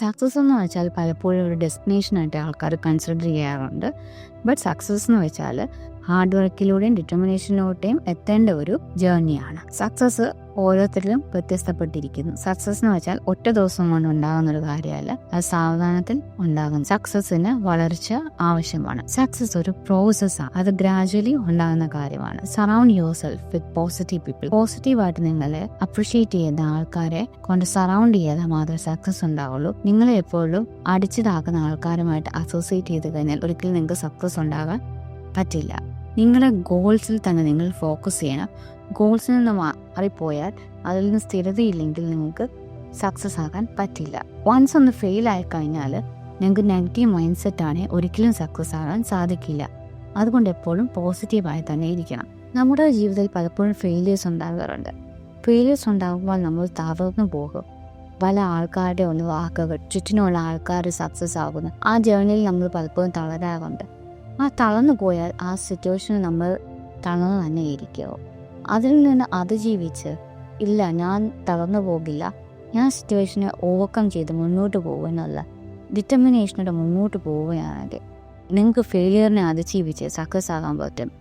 Success എന്ന് വെച്ചാൽ പലപ്പോഴും ഒരു ഡെസ്റ്റിനേഷനായിട്ട് ആൾക്കാർ കൺസിഡർ ചെയ്യാറുണ്ട്. ബട്ട് സക്സസ് എന്ന് വെച്ചാൽ ഹാർഡ് വർക്കിലൂടെയും ഡിറ്റർമിനേഷനിലൂടെയും എത്തേണ്ട ഒരു ജേർണിയാണ്. സക്സസ് ഓരോരുത്തരിലും വ്യത്യസ്തപ്പെട്ടിരിക്കുന്നു. സക്സസ് എന്ന് വെച്ചാൽ ഒറ്റ ദിവസം കൊണ്ട് ഉണ്ടാകുന്ന ഒരു കാര്യമല്ല, അത് സാവധാനത്തിൽ ഉണ്ടാകും. സക്സസിന് വളർച്ച ആവശ്യമാണ്. സക്സസ് ഒരു പ്രോസസ്സാണ്, അത് ഗ്രാജുവലി ഉണ്ടാകുന്ന കാര്യമാണ്. Surround your self with positive people. പോസിറ്റീവായിട്ട് നിങ്ങളെ അപ്രിഷിയേറ്റ് ചെയ്യുന്ന ആൾക്കാരെ കൊണ്ട് സറൗണ്ട് ചെയ്താൽ മാത്രമേ സക്സസ് ഉണ്ടാവുള്ളൂ. നിങ്ങളെ എപ്പോഴും അടിച്ചിതാക്കുന്ന ആൾക്കാരുമായിട്ട് അസോസിയേറ്റ് ചെയ്ത് കഴിഞ്ഞാൽ ഒരിക്കലും നിങ്ങൾക്ക് സക്സസ് ഉണ്ടാകാൻ പറ്റില്ല. നിങ്ങളുടെ ഗോൾസിൽ തന്നെ നിങ്ങൾ ഫോക്കസ് ചെയ്യണം. ഗോൾസിൽ നിന്ന് മാറിപ്പോയാൽ അതിൽ നിന്ന് സ്ഥിരതയില്ലെങ്കിൽ നിങ്ങൾക്ക് സക്സസ് ആകാൻ പറ്റില്ല. വൺസ് ഒന്ന് ഫെയിൽ ആയി കഴിഞ്ഞാൽ നിങ്ങൾക്ക് നെഗറ്റീവ് മൈൻഡ് സെറ്റാണ്, ഒരിക്കലും സക്സസ് ആകാൻ സാധിക്കില്ല. അതുകൊണ്ട് എപ്പോഴും പോസിറ്റീവായി തന്നെ ഇരിക്കണം. നമ്മുടെ ജീവിതത്തിൽ പലപ്പോഴും ഫെയിലിയേഴ്സ് ഉണ്ടാകാറുണ്ട്. ഫെയിലിയേഴ്സ് ഉണ്ടാകുമ്പോൾ നമ്മൾ തകർന്നു പോകും. പല ആൾക്കാരുടെ ഒന്ന് വാക്കുകൾ, ചുറ്റിനുള്ള ആൾക്കാർ സക്സസ് ആകുന്നു, ആ ജേർണിയിൽ നമ്മൾ പലപ്പോഴും തളരാറുണ്ട്. ആ തളർന്നു പോയാൽ ആ സിറ്റുവേഷനിൽ നമ്മൾ തളർന്നു തന്നെ ഇരിക്കുമോ? അതിൽ നിന്ന് അതിജീവിച്ച് ഇല്ല, ഞാൻ തളർന്നു പോകില്ല, ഞാൻ സിറ്റുവേഷനെ ഓവർകം ചെയ്ത് മുന്നോട്ട് പോകുമെന്നുള്ള ഡിറ്റർമിനേഷനോടെ മുന്നോട്ട് പോവുകയാണെങ്കിൽ നിങ്ങൾക്ക് ഫെയിലിയറിനെ അതിജീവിച്ച് സക്സസ് ആകാൻ പറ്റും.